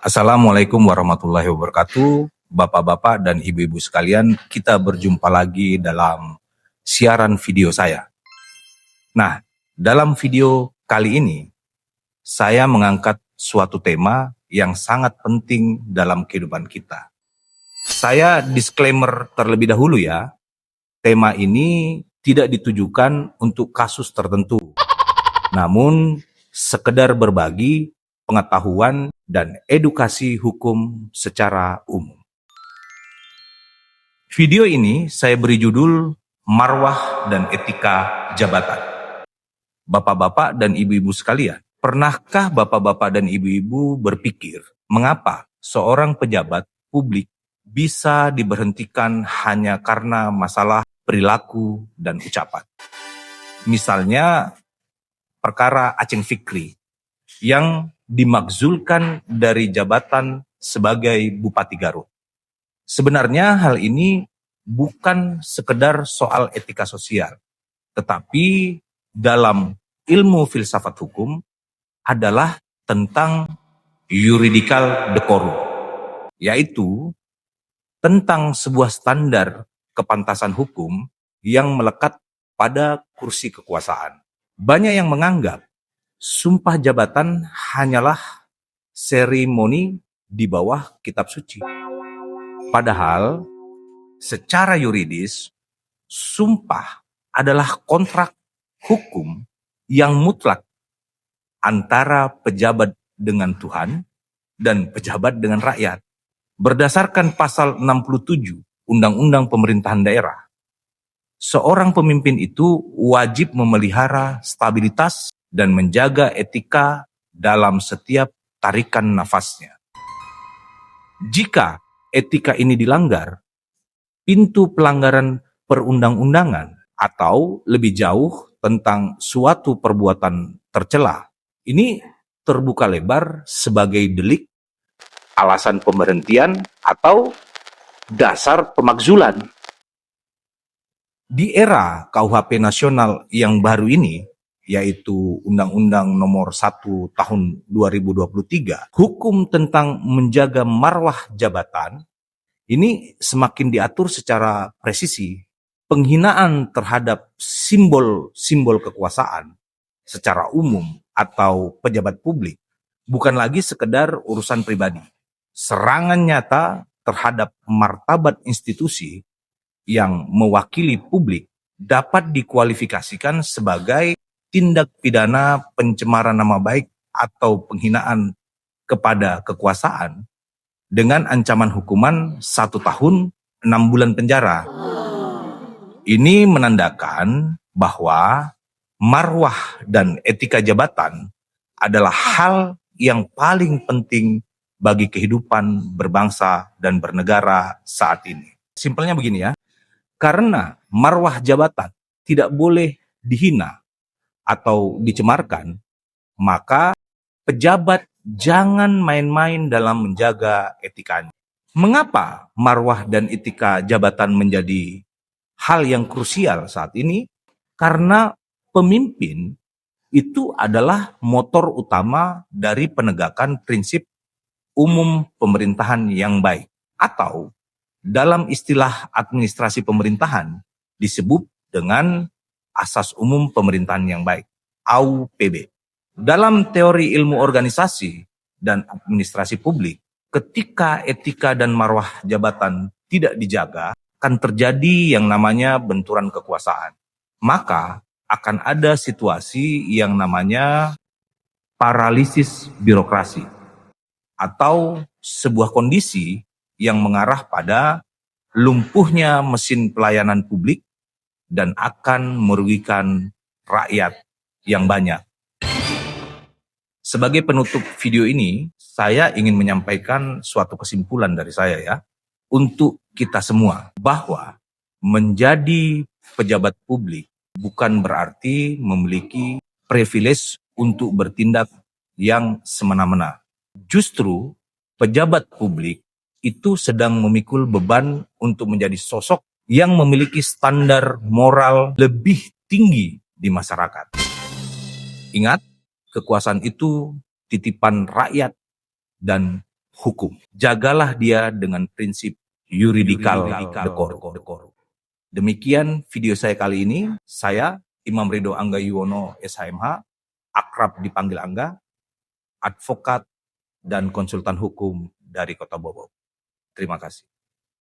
Assalamualaikum warahmatullahi wabarakatuh. Bapak-bapak dan ibu-ibu sekalian, kita berjumpa lagi dalam siaran video saya. Nah, dalam video kali ini, saya mengangkat suatu tema yang sangat penting dalam kehidupan kita. Saya disclaimer terlebih dahulu ya, tema ini tidak ditujukan untuk kasus tertentu, namun sekedar berbagi pengetahuan dan edukasi hukum secara umum. Video ini saya beri judul Marwah dan Etika Jabatan. Bapak-bapak dan ibu-ibu sekalian, pernahkah bapak-bapak dan ibu-ibu berpikir mengapa seorang pejabat publik bisa diberhentikan hanya karena masalah perilaku dan ucapan? Misalnya perkara Aceng Fikri yang dimakzulkan dari jabatan sebagai Bupati Garut. Sebenarnya hal ini bukan sekedar soal etika sosial, tetapi dalam ilmu filsafat hukum adalah tentang juridikal decorum, yaitu tentang sebuah standar kepantasan hukum yang melekat pada kursi kekuasaan. Banyak yang menganggap sumpah jabatan hanyalah seremoni di bawah kitab suci. Padahal secara yuridis, sumpah adalah kontrak hukum yang mutlak antara pejabat dengan Tuhan dan pejabat dengan rakyat. Berdasarkan pasal 67 Undang-Undang Pemerintahan Daerah, seorang pemimpin itu wajib memelihara stabilitas dan menjaga etika dalam setiap tarikan nafasnya. Jika etika ini dilanggar, pintu pelanggaran perundang-undangan atau lebih jauh tentang suatu perbuatan tercela ini terbuka lebar sebagai delik, alasan pemberhentian, atau dasar pemakzulan. Di era KUHP nasional yang baru ini, yaitu Undang-Undang Nomor 1 Tahun 2023, hukum tentang menjaga marwah jabatan ini semakin diatur secara presisi. Penghinaan terhadap simbol-simbol kekuasaan secara umum atau pejabat publik bukan lagi sekedar urusan pribadi. Serangan nyata terhadap martabat institusi yang mewakili publik dapat dikualifikasikan sebagai tindak pidana pencemaran nama baik atau penghinaan kepada kekuasaan dengan ancaman hukuman 1 tahun 6 bulan penjara. Ini menandakan bahwa marwah dan etika jabatan adalah hal yang paling penting bagi kehidupan berbangsa dan bernegara saat ini. Simpelnya begini ya, karena marwah jabatan tidak boleh dihina atau dicemarkan, maka pejabat jangan main-main dalam menjaga etikanya. Mengapa marwah dan etika jabatan menjadi hal yang krusial saat ini? Karena pemimpin itu adalah motor utama dari penegakan prinsip umum pemerintahan yang baik, atau dalam istilah administrasi pemerintahan disebut dengan Asas Umum Pemerintahan yang Baik, AUPB. Dalam teori ilmu organisasi dan administrasi publik, ketika etika dan marwah jabatan tidak dijaga, akan terjadi yang namanya benturan kekuasaan. Maka akan ada situasi yang namanya paralisis birokrasi, atau sebuah kondisi yang mengarah pada lumpuhnya mesin pelayanan publik dan akan merugikan rakyat yang banyak. Sebagai penutup video ini, saya ingin menyampaikan suatu kesimpulan dari saya ya, untuk kita semua, bahwa menjadi pejabat publik bukan berarti memiliki privilege untuk bertindak yang semena-mena. Justru pejabat publik itu sedang memikul beban untuk menjadi sosok yang memiliki standar moral lebih tinggi di masyarakat. Ingat, kekuasaan itu titipan rakyat dan hukum. Jagalah dia dengan prinsip yuridikal decorum. Demikian video saya kali ini. Saya Imam Ridho Angga Yuwono, SHMH, akrab dipanggil Angga, advokat dan konsultan hukum dari Kota Bobau. Terima kasih.